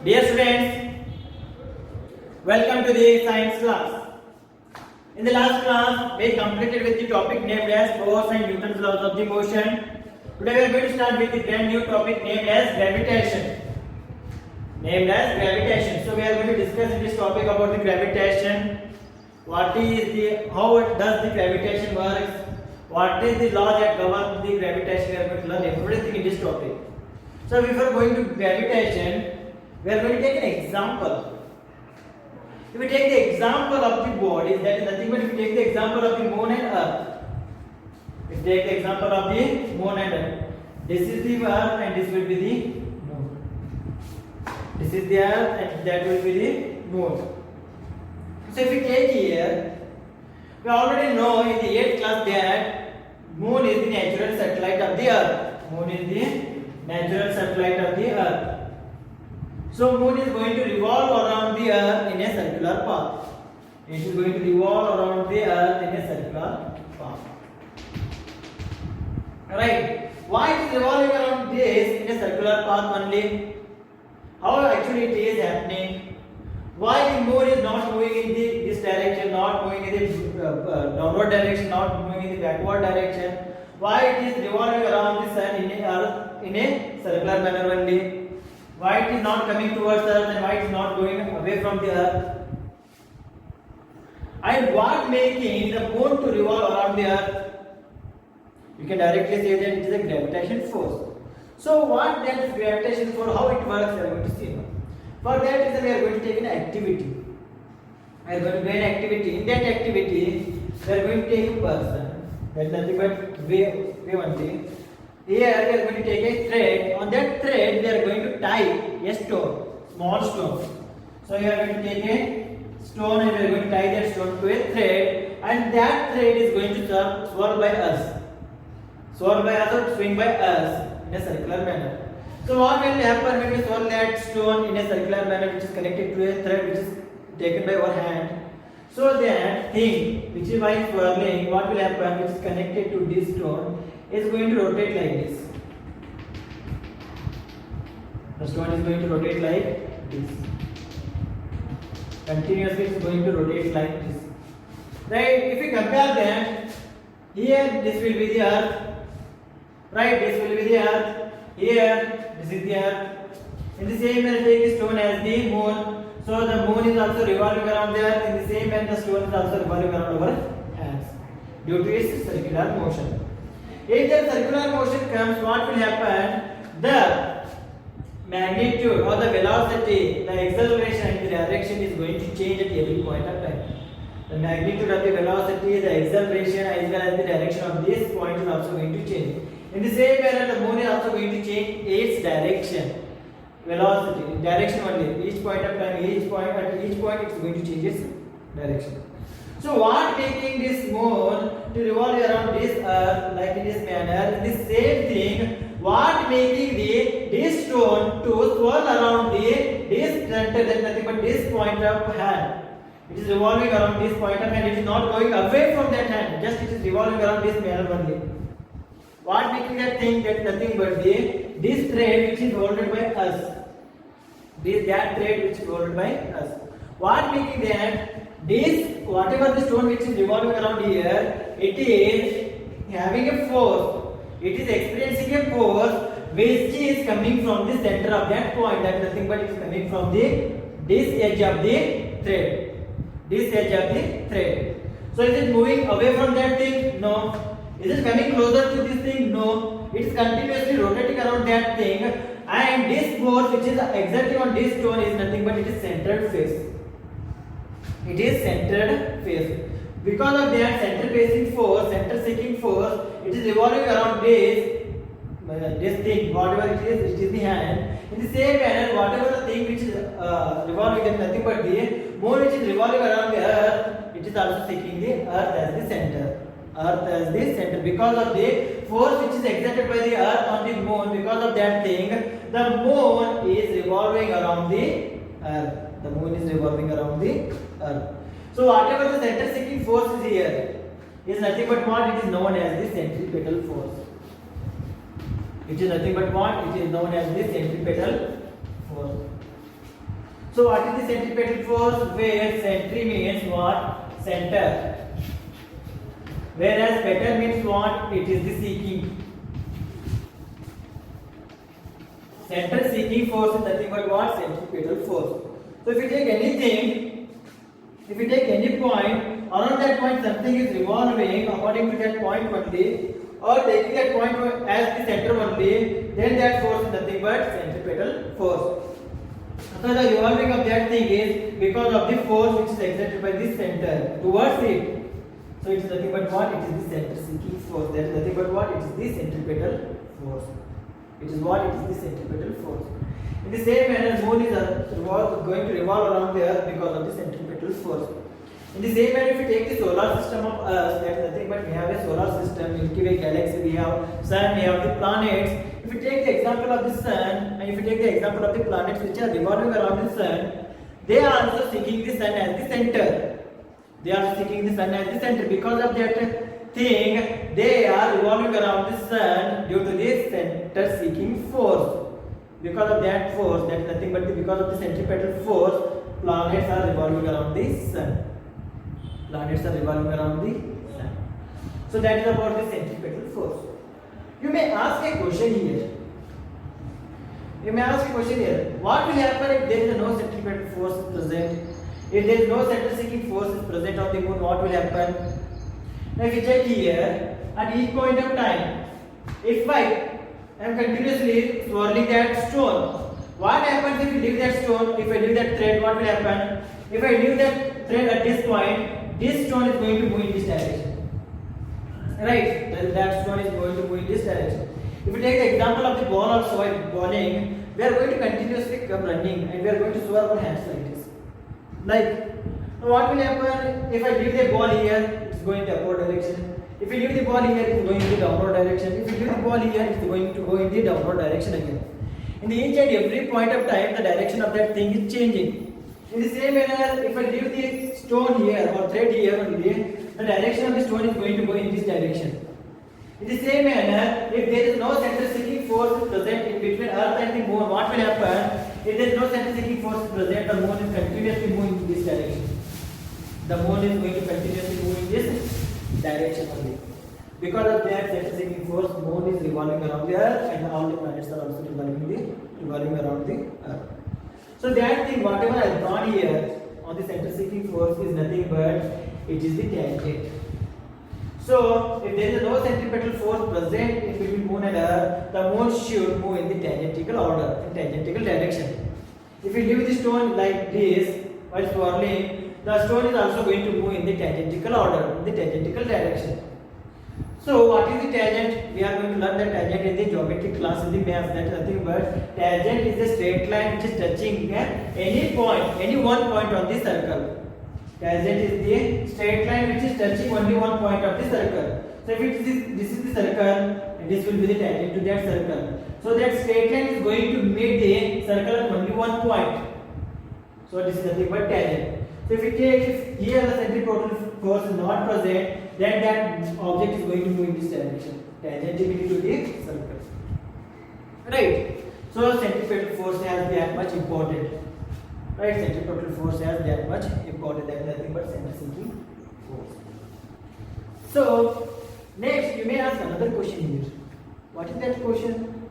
Dear students, welcome to the science class. In the last class, we completed with the topic named as force and Newton's laws of the motion. Today we are going to start with the brand new topic named as gravitation. So we are going to discuss in this topic about the gravitation. How does the gravitation works? What is the law that governs the gravitation? We are going to learn everything in this topic. So before going to gravitation, we are going to take an example. If we take the example of the body, that is nothing but if we take the example of the moon and earth. If we take the example of the moon and earth. This is the earth and this will be the moon. This is the earth and that will be the moon. So if we take here, we already know in the 8th class that moon is the natural satellite of the earth. Moon is the natural satellite of the earth. So moon is going to revolve around the earth in a circular path. It is going to revolve around the earth in a circular path. Right? Why it is revolving around this in a circular path only? How actually it is happening? Why the moon is not moving in this direction, not moving in the downward direction, not moving in the backward direction? Why it is revolving around the sun in a earth in a circular manner only? Why it is not coming towards earth and why it is not going away from the earth? And what making the moon to revolve around the earth? You can directly say that it is a gravitation force. So what that is gravitation force, how it works, we are going to see now. For that we are going to take an activity. We are going to do an activity. In that activity, we are going to take a person. That is nothing but V1T. Here we are going to take a thread. On that thread, we are going to tie a stone, small stone. So we are going to take a stone and we are going to tie that stone to a thread, and that thread is going to swirl by us. Swirl by us or swing by us in a circular manner. So what will happen when we swirl that stone in a circular manner which is connected to a thread which is taken by our hand? So that thing which is by swirling, what will happen which is connected to this stone is going to rotate like this. The stone is going to rotate like this. Continuously it is going to rotate like this. Right? If we compare them, here this will be the earth. Right? This will be the earth. Here this is the earth. In the same manner, take the stone as the moon. So the moon is also revolving around the earth. In the same manner, the stone is also revolving around our hands due to its circular motion. If the circular motion comes, what will happen? The magnitude or the velocity, the acceleration and the direction is going to change at every point of time. The magnitude of the velocity, the acceleration as well as the direction of this point is also going to change. In the same manner, the moon is also going to change its direction, velocity, direction only. Each point of time, at each point it's going to change its direction. So what making this moon to revolve around this earth like in this manner? The same thing. What making this stone to swirl around this center, that nothing but this point of hand. It is revolving around this point of hand. It is not going away from that hand. Just it is revolving around this manner only. What making that thing? That nothing but this thread which is holded by us. That thread which is holded by us. What making that? This whatever the stone which is revolving around here, it is having a force. It is experiencing a force which is coming from the center of that point. That is nothing but it is coming from this edge of the thread. This edge of the thread. So is it moving away from that thing? No. Is it coming closer to this thing? No. It is continuously rotating around that thing, and this force which is exerting on this stone is nothing but it is centered phase. It is centered phase. Because of that center facing force, center seeking force, it is revolving around this thing, whatever it is the hand. In the same manner, whatever the thing which is revolving is nothing but the moon which is revolving around the earth, it is also seeking the earth as the center. Earth as the center. Because of the force which is exerted by the earth on the moon, because of that thing, the moon is revolving around the earth. The moon is revolving around the earth. So whatever the center seeking force is here is nothing but what? It is known as the centripetal force. It is nothing but what? It is known as the centripetal force. So what is the centripetal force? Where centri means what? Center. Whereas petal means what? It is the seeking. Center seeking force is nothing but what? Centripetal force. So if you take anything, if you take any point, around that point something is revolving according to that point only, or taking that point as the center only, then that force is nothing but centripetal force. So the revolving of that thing is because of the force which is exerted by the center towards it. So it is nothing but what? It is the center seeking force. That is nothing but what? It is the centripetal force. It is what? It is the centripetal force. In the same manner, moon is going to revolve around the earth because of the centripetal force. In the same manner, if you take the solar system of us, that is nothing but we have a solar system, Milky Way galaxy, we have sun, we have the planets. If you take the example of the sun, and if you take the example of the planets which are revolving around the sun, they are also seeking the sun as the center. They are seeking the sun as the center. Because of that thing, they are revolving around the sun due to the center seeking force. Because of that force, that is nothing but because of the centripetal force, planets are revolving around the sun. Planets are revolving around the sun. So that is about the centripetal force. You may ask a question here. What will happen if there is no centripetal force present? If there is no center seeking force is present on the moon, what will happen? Now if you check here, at each point of time, if I am continuously swirling that stone, what happens if you leave that stone? If I leave that thread, what will happen? If I leave that thread at this point, this stone is going to move in this direction. Right? That stone is going to move in this direction. If you take the example of the ball also, while bowling, we are going to continuously come running and we are going to swirl our hands like this. Like, what will happen if I leave the ball here? It's going in the upward direction. If you leave the ball here, it's going in the downward direction. If you leave the ball here, it's going to go in the downward direction again. In the each and every point of time, the direction of that thing is changing. In the same manner, if I leave the stone here or thread here only, the direction of the stone is going to go in this direction. In the same manner, if there is no center seeking force present in between Earth and the moon, what will happen? If there is no center seeking force present, the moon is continuously moving in this direction. The moon is going to continuously move in this direction only. Because of that center seeking force, moon is revolving around the Earth and all the planets are also revolving around the Earth. So that thing, whatever I have drawn here on the center seeking force is nothing but it is the tangent. So if there is no centripetal force present in between moon and earth, the moon should move in the tangential order, in tangential direction. If you leave the stone like this while swirling, the stone is also going to move in the tangential order, in the tangential direction. So what is the tangent? We are going to learn the tangent in the geometry class in the maths. That is nothing but tangent is a straight line which is touching any point, any one point on the circle. Tangent is the straight line which is touching only one point of the circle. So if this is the circle, and this will be the tangent to that circle. So that straight line is going to meet the circle at only one point. So this is nothing but tangent. So if here the centripetal force is not present, then that object is going to move in this direction, tangentially to the circle. Right? So centripetal force has that much important. Right? Centripetal force has that much important. That is nothing but center seeking force. So next you may ask another question here. What is that question?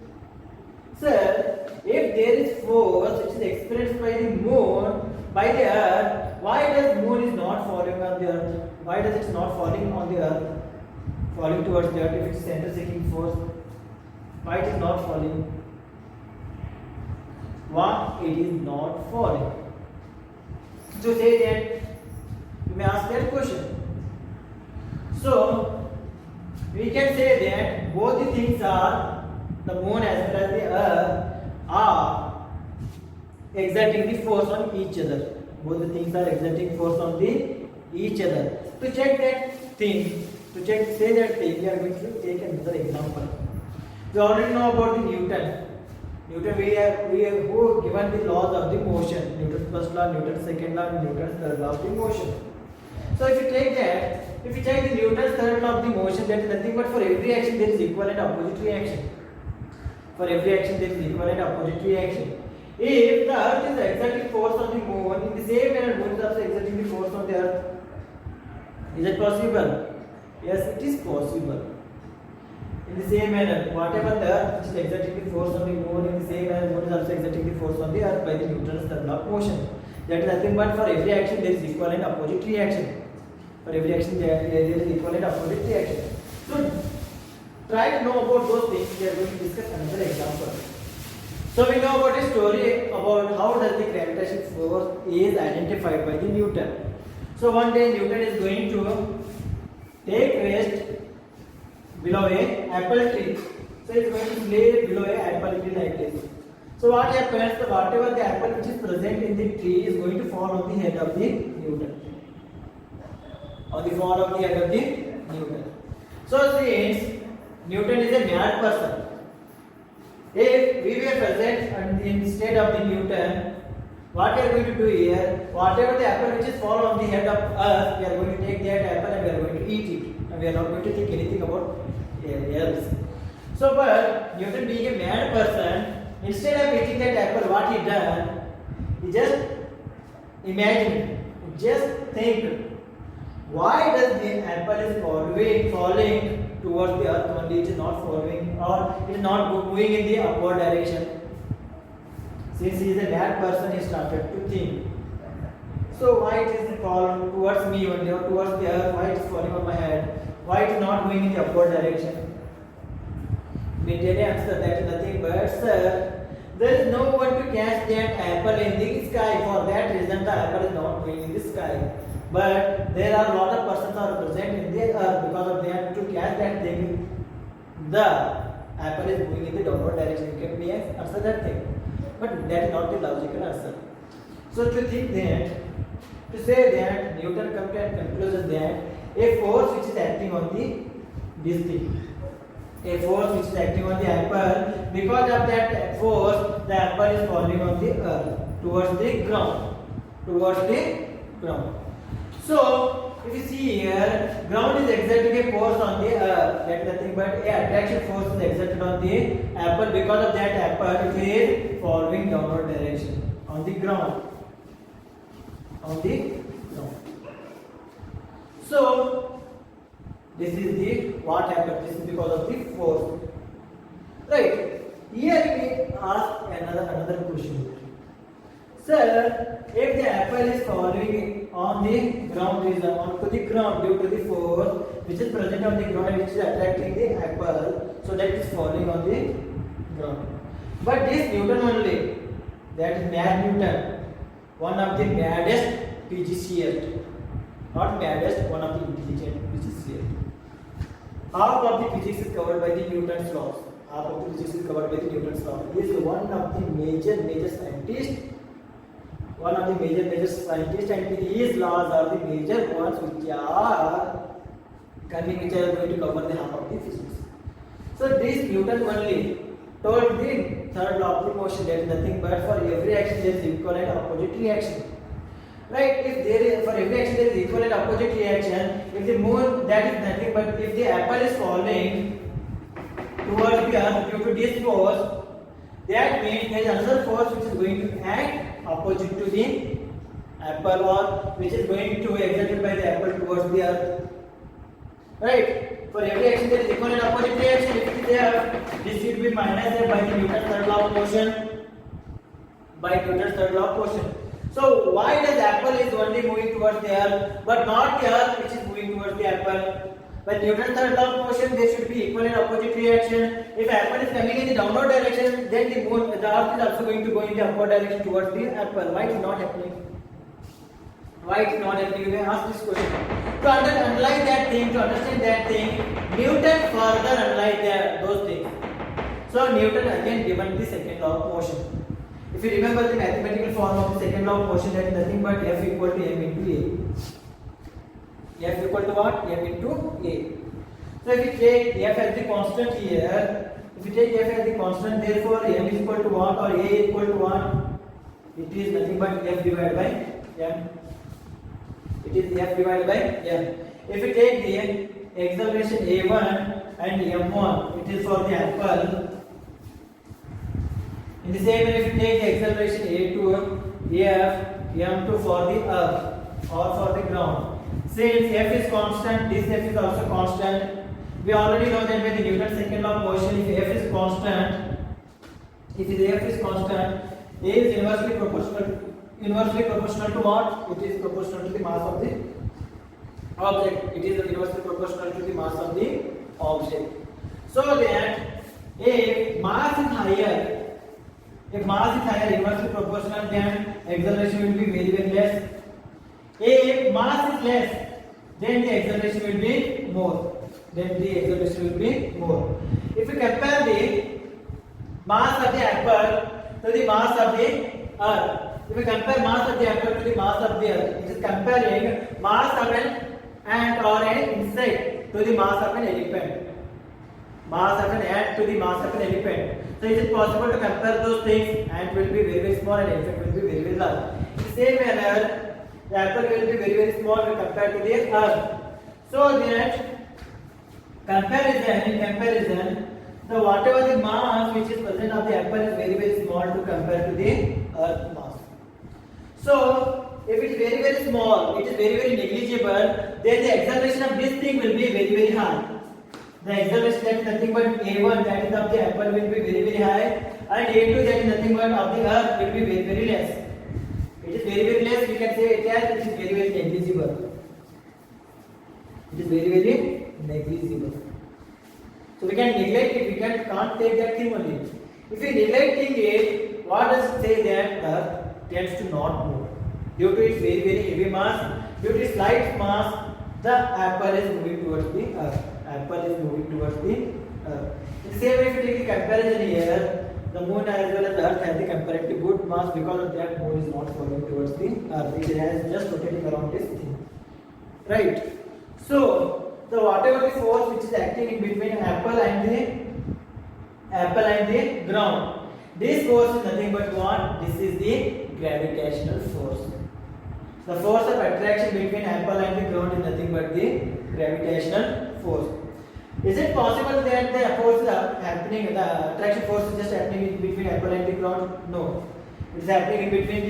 Sir, if there is force which is experienced by the moon, by the earth, why does moon is not falling on the earth? Why does it not falling on the earth? Falling towards the earth if it is center seeking force? Why it is not falling? Why it is not falling? To say that, you may ask that question. So, we can say that both the things are, the moon as well as the earth, are exerting the force on each other. Both the things are exerting force on each other. To check that thing, say that thing, we are going to take another example. We already know about the Newton. We have given the laws of the motion. Newton's first law, Newton's second law, Newton's third law of the motion. So if you take that, if you check the Newton's third law of the motion, that is nothing but for every action there is equal and opposite reaction. For every action there is equal and opposite reaction. If the earth is exerting force on the moon, in the same manner moon is also exerting the force on the earth. Is it possible? Yes, it is possible. In the same manner, whatever the earth is exerting the force on the moon, in the same manner moon is also exerting the force on the earth by the Newton's third law of motion. That is nothing but for every action there is equal and opposite reaction. For every action there is equal and opposite reaction. So try to know about those things. We are going to discuss another example. So we know about a story about how does the gravitational force is identified by the Newton. So one day Newton is going to take rest below a apple tree. So he is going to lay below a apple tree like this. So what happens? So whatever the apple which is present in the tree is going to fall on the head of the Newton. On the fall of the head of the Newton. So since Newton is a mad person, if we were present instead of the Newton, what we are going to do here, whatever the apple which is fall on the head of us, we are going to take that apple and we are going to eat it. And we are not going to think anything about else. So but Newton being a mad person, instead of eating that apple, what he done, he just imagine, just think, why does the apple is falling towards the earth only, it is not following or it is not moving in the upward direction. Since he is a mad person, he started to think. So why it is falling towards me only or towards the earth, why it is falling on my head, why it is not going in the upward direction? Immediately answer that is nothing but, sir, there is no one to catch that apple in the sky. For that reason the apple is not going in the sky. But there are a lot of persons are present in the earth, because of them to catch that thing, the apple is moving in the downward direction. You can answer that thing. But that is not the logical answer. So to think that, to say that Newton come to a conclusion that a force which is acting on this thing, a force which is acting on the apple, because of that force the apple is falling on the earth towards the ground, So if you see here, ground is exerting a force on the earth, that is nothing but a attraction force is exerted on the apple. Because of that apple it is following downward direction on the ground. So this is the what happened. This is because of the force. Right. Here we ask another question. Sir, if the apple is falling on the ground onto the ground due to the force which is present on the ground, which is attracting the apple, so that is falling on the ground. But this Newton only, that is mad Newton, one of the maddest physicists, not maddest, one of the intelligent physicists. Half of the physics is covered by the Newton's laws. Half of the physics is covered by the Newton's law. He is one of the major scientists. One of the major scientists, and his laws are the major ones which are going to cover the half of the physics. So this Newton only told the third law of the motion, that is nothing but for every action there is equal and opposite reaction. Right? If there is, for every action there is equal and opposite reaction, if the moon, that is nothing but if the apple is falling towards the earth due to this force, that means there is another force which is going to act opposite to the apple, or which is going to be exerted by the apple towards the earth. Right? For every action there is equal and opposite reaction. If it is there, this will be minus there by the Newton's third law of motion. So why does apple is only moving towards the earth, but not the earth which is moving towards the apple? By Newton's third law of motion, there should be equal and opposite reaction. If apple is coming in the downward direction, then the earth is also going to go in the upward direction towards the apple. Why it is not happening? You may ask this question. To analyze that thing, to understand that thing, Newton further analyzed those things. So Newton again given the second law of motion. If you remember the mathematical form of the second law of motion, that is nothing but F equal to m into a. F equal to what? M into a. So if you take F as the constant here, if you take F as the constant, therefore m is equal to what, or a equal to what? It is nothing but F divided by m. It is F divided by m. If you take the acceleration a1 and m1, it is for the apple. In the same way, if you take the acceleration A2, F, M2 for the earth or for the ground. Since F is constant, this F is also constant. We already know that by the Newton's second law of motion, if F is constant, if F is constant, A is inversely proportional to what? It is proportional to the mass of the object. It is inversely proportional to the mass of the object. So that if mass is higher, inversely proportional, then acceleration will be very, very less. If mass is less, then the acceleration will be more. If we compare the mass of the apple to the mass of the earth, if we compare mass of the apple to the mass of the earth, it is comparing mass of an ant or an insect to the mass of an elephant. Mass of an ant to the mass of an elephant. So is it possible to compare those things? Ant will be very, very small and elephant will be very, very large. In the same manner, the apple will be very, very small when compared to the earth. So that in comparison, the whatever the mass which is present of the apple is very, very small to compare to the earth mass. So if it is very, very small, it is very, very negligible, then the acceleration of this thing will be very, very high. The acceleration that is nothing but A1, that is of the apple, will be very, very high, and A2, that is nothing but of the earth, will be very, very less. It is very, very less, we can say it as it is very, very negligible. It is very, very negligible. So we can neglect it, we can't take that thing only. If we neglecting it, what does it say? That earth tends to not move. Due to its very, very heavy mass, due to its slight mass, the apple is moving towards the earth. In the same way, if you take the comparison here, the moon as well as the earth has the comparative good mass. Because of that, moon is not falling towards the earth. It has just rotating around this thing. Right? So, whatever the force which is acting in between apple and the ground, this force is nothing but what? This is the gravitational force. The force of attraction between apple and the ground is nothing but the gravitational force. Is it possible that the force is happening, the attraction force is just happening in between apple and the ground? No. It is happening in between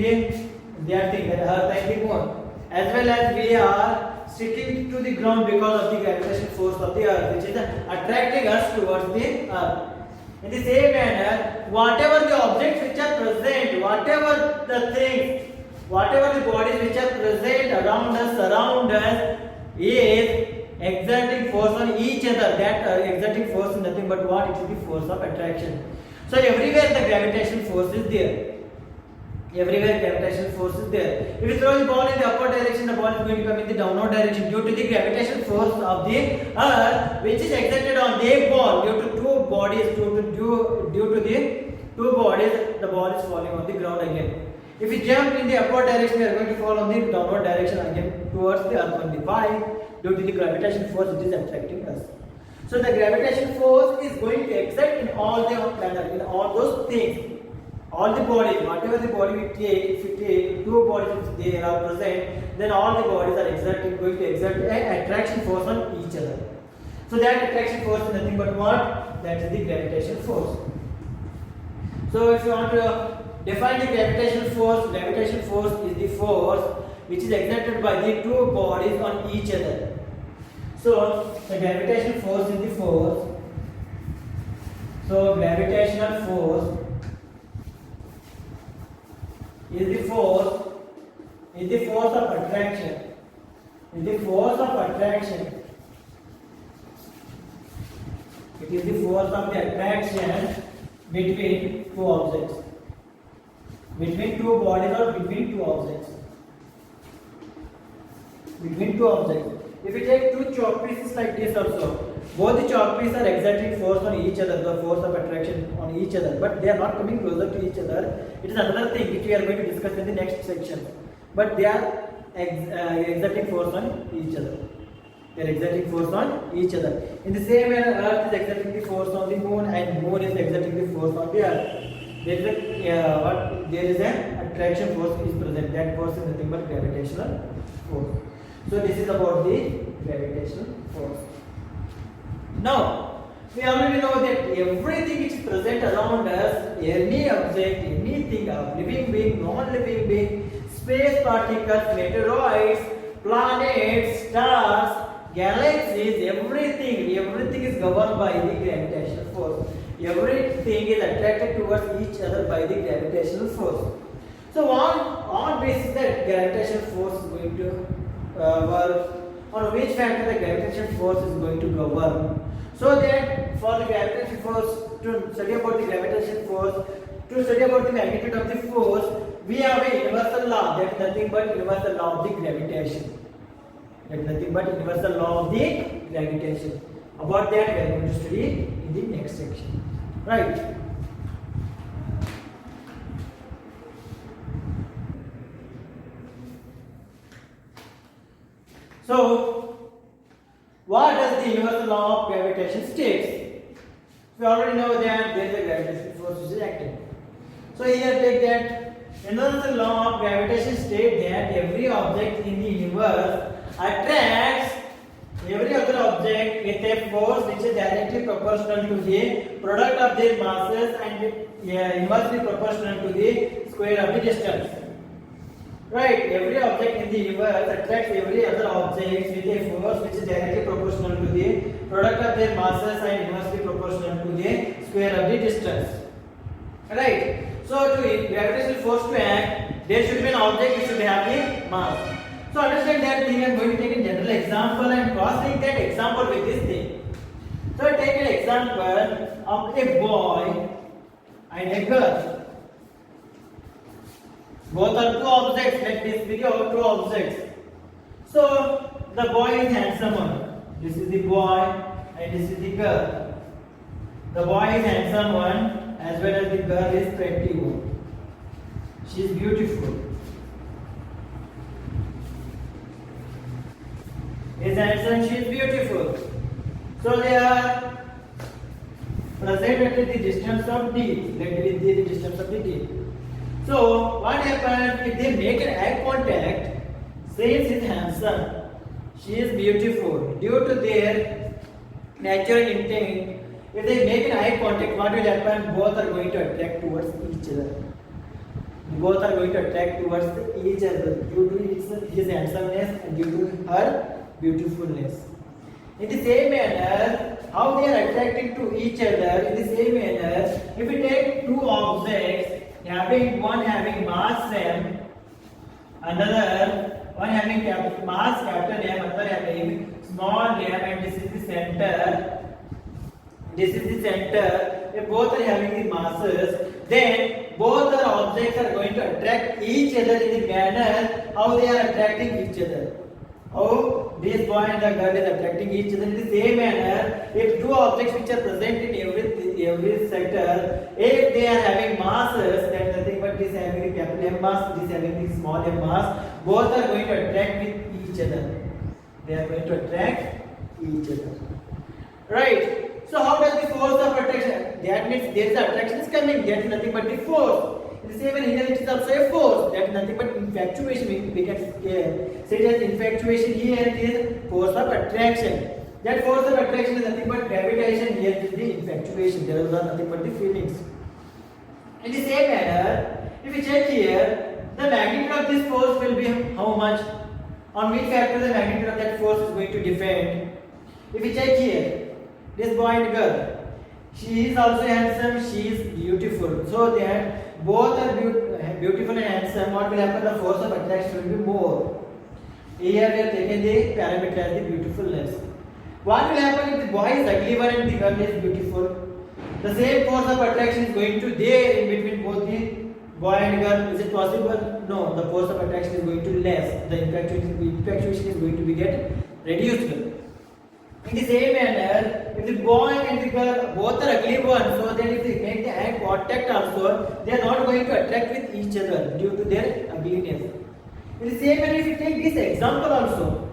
the earth and the moon. As well as we are sticking to the ground because of the gravitational force of the earth, which is attracting us towards the earth. In the same manner, whatever the objects which are present, whatever the things, whatever the bodies which are present around us is exerting force on each other. That exerting force is nothing but what? It is the force of attraction. So everywhere the gravitational force is there. Everywhere gravitational force is there. If you throw the ball in the upward direction, the ball is going to come in the downward direction due to the gravitational force of the earth, which is exerted on the ball due to two bodies. Due to the two bodies, the ball is falling on the ground again. If we jump in the upward direction, we are going to fall on the downward direction again towards the earth only. Why? Due to the gravitational force which is attracting us. So the gravitational force is going to exert in all the planets, in all those things. All the bodies, whatever the body we take, if we take two bodies which they are present, then all the bodies are going to exert an attraction force on each other. So that attraction force is nothing but what? That is the gravitational force. So if you want to define the gravitational force is the force which is exerted by the two bodies on each other. So the gravitational force is the force. So gravitational force is the force of attraction. Is the force of attraction. It is the force of the attraction between two objects. Between two bodies or between two objects. Between two objects. If we take two chalk pieces like this also, both the chalk pieces are exerting force on each other, the force of attraction on each other, but they are not coming closer to each other. It is another thing which we are going to discuss in the next section. But they are exerting force on each other. They are exerting force on each other. In the same manner, Earth is exerting the force on the moon, and moon is exerting the force on the Earth. There is an attraction force is present. That force is nothing but gravitational force. So this is about the gravitational force. Now, we already know that everything which is present around us, any object, anything of living being, non-living being, space particles, meteoroids, planets, stars, galaxies, everything is governed by the gravitational force. Everything is attracted towards each other by the gravitational force. So on basis that gravitational force is going to work, on which factor the gravitational force is going to govern. So that for the gravitational force, to study about the gravitational force, to study about the magnitude of the force, we have a universal law, that is nothing but universal law of the gravitation. That is nothing but universal law of the gravitation. About that we are going to study in the next section. Right. So, what does the universal law of gravitation states? We already know that there is a gravitational force which is acting. So here take that universal law of gravitation states that every object in the universe attracts every other object with a force which is directly proportional to the product of their masses and inversely proportional to the square of the distance. Right, every object in the universe attracts every other object with a force which is directly proportional to the product of their masses and inversely proportional to the square of the distance. Right, so to gravitational force to act, there should be an object which should have a mass. So understand that thing. I am going to take a general example and cross-link that example with this thing. So take an example of a boy and a girl. Both are two objects. Let this video two objects. So the boy is handsome one. This is the boy and this is the girl. The boy is handsome one as well as the girl is pretty one. She is beautiful. He is handsome, she is beautiful. So they are present at the distance of d. Let me see the distance of the d. So what happens if they make an eye contact? Since he is handsome, she is beautiful. Due to their natural intent, if they make an eye contact, what will happen? Both are going to attract towards each other. Both are going to attract towards each other due to his handsomeness and due to her beautifulness. In the same manner, how they are attracting to each other, in the same manner, if we take two objects, one having mass m, another one having mass capital M, another having small m, and this is the center. This is the center. If both are having the masses, then both the objects are going to attract each other in the manner how they are attracting each other. How this boy and the girl is attracting each other in the same manner. If two objects which are present in every sector, if they are having masses, that is nothing but this having a capital M mass, this having the small m mass, both are going to attract with each other. They are going to attract each other. Right. So how does the force of attraction? That means there is attraction is coming. That is nothing but the force. In the same way, here it is also a force. That is nothing but infatuation. We can say it as infatuation. Here it is force of attraction. That force of attraction is nothing but gravitation. Here it is the infatuation. There are nothing but the feelings. In the same manner, if we check here, the magnitude of this force will be how much? On which factor the magnitude of that force is going to depend? If we check here, this boy and girl, she is also handsome, she is beautiful. So that both are beautiful and handsome. What will happen? The force of attraction will be more. Here we have taken the parameter as the beautifulness. What will happen if the boy is ugly one and the girl is beautiful? The same force of attraction is going to there in between both the boy and girl. Is it possible? No. The force of attraction is going to less. The infatuation is going to be get reduced. In the same manner, if the boy and the girl both are ugly ones, so then if they make the eye contact also, they are not going to attract with each other due to their ugliness. In the same manner, if you take this example also,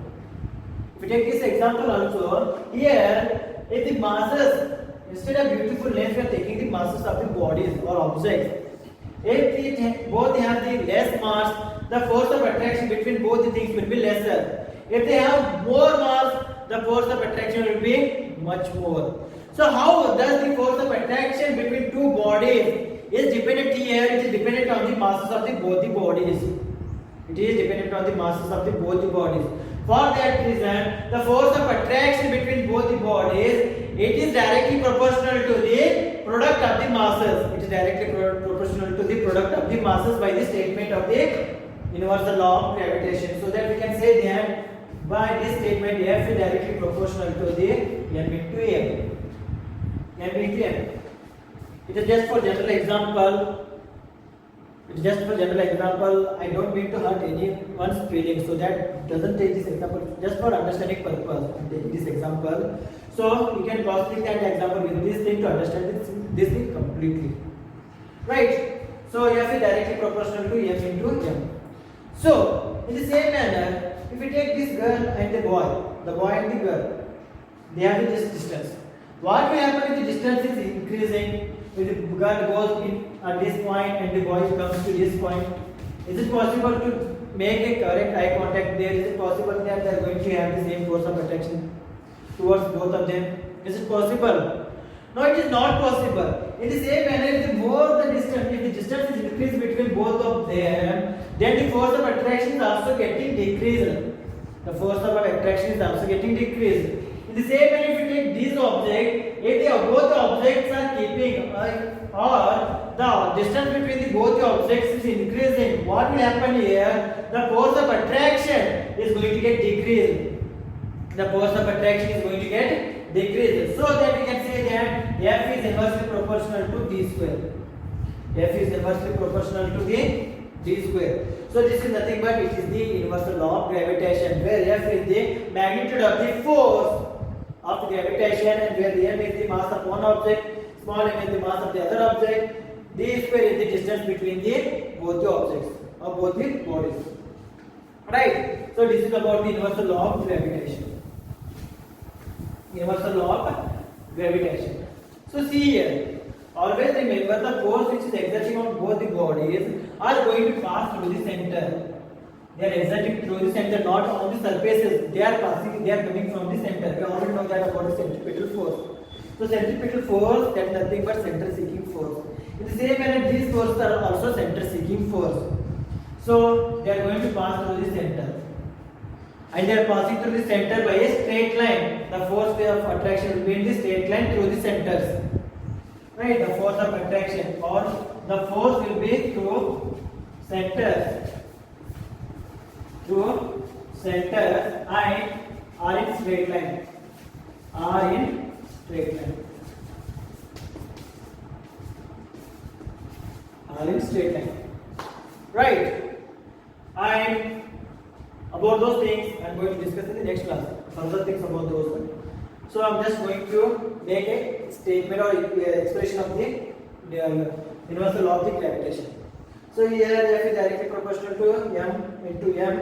here, if the masses, instead of beautifulness, we are taking the masses of the bodies or objects. If both have the less mass, the force of attraction between both the things will be lesser. If they have more mass, the force of attraction will be much more. So how does the force of attraction between two bodies is dependent here. It is dependent on the masses of the both the bodies. It is dependent on the masses of the both the bodies. For that reason, the force of attraction between both the bodies, it is directly proportional to the product of the masses. It is directly proportional to the product of the masses by the statement of the universal law of gravitation. So that we can say that by this statement, F is directly proportional to the m into m. M into m. It is just for general example. It is just for general example. I don't mean to hurt anyone's feelings, so that doesn't take this example. Just for understanding purpose, I'm taking this example. So you can cross link that example with this thing to understand this thing completely. Right? So F is directly proportional to m into m. So in the same manner, if we take this girl and the boy and the girl, they have this distance. What will happen if the distance is increasing? If the girl goes in at this point and the boy comes to this point, is it possible to make a correct eye contact there? Is it possible that they are going to have the same force of attraction towards both of them? Is it possible? No, it is not possible. In the same manner, if the more the distance, if the distance is increased between both of them, then the force of attraction is also getting decreased. The force of attraction is also getting decreased. In the same way, if you take this object, if both the objects are keeping or the distance between the both the objects is increasing, what will happen here? The force of attraction is going to get decreased. The force of attraction is going to get decreased. So that we can say that F is inversely proportional to d square. F is inversely proportional to the d square. So this is nothing but it is the universal law of gravitation, where F is the magnitude of the force of gravitation and where m is the mass of one object, small m is the mass of the other object, d square is the distance between the both the objects or both the bodies. Right? So this is about the universal law of gravitation. Universal law of gravitation. So see here, always remember the force which is exerting on both the bodies are going to pass through the center. They are exerting through the center, not on the surfaces. They are coming from the center. We already know that about the centripetal force. So centripetal force, that is nothing but center seeking force. In the same manner, these forces are also center seeking force. So they are going to pass through the center. And they are passing through the center by a straight line. The force of attraction will be in the straight line through the centers. Right? The force of attraction or the force will be through centers. Through centers and are in straight line. Are in straight line. Are in straight line. Right? And about those things I am going to discuss in the next class. Further things about those ones. So I am just going to make a statement or expression of the universal law of the gravitation. So here F is directly proportional to m into m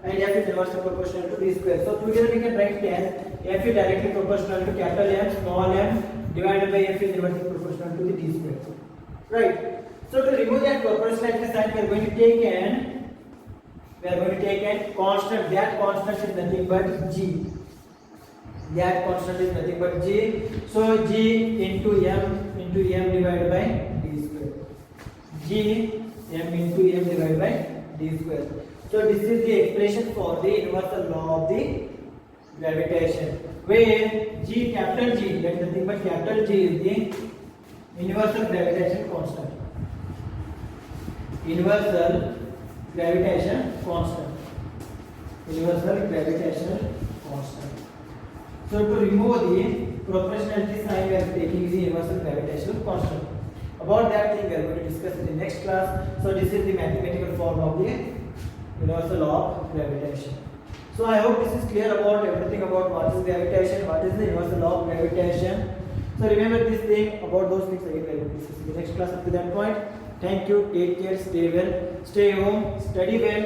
and F is inversely proportional to d square. So together we can write as F is directly proportional to capital M, small m divided by F is inversely proportional to the d square. Right. So to remove that proportionality sign, we are going to take an constant. That constant is nothing but g. That constant is nothing but g. So g into m divided by d square. G m into m divided by d square. So this is the expression for the universal law of the gravitation, where g, capital G, that is nothing but capital G is the universal gravitation constant. Universal gravitation constant. Universal gravitation constant. So to remove the proportionality sign, we are taking the universal gravitational constant. About that thing we are going to discuss in the next class. So this is the mathematical form of the universal law of gravitation. So I hope this is clear about everything about what is gravitation, what is the universal law of gravitation. So remember this thing, about those things again we will discuss in the next class. Up to that point, thank you, take care, stay well, stay home, study well.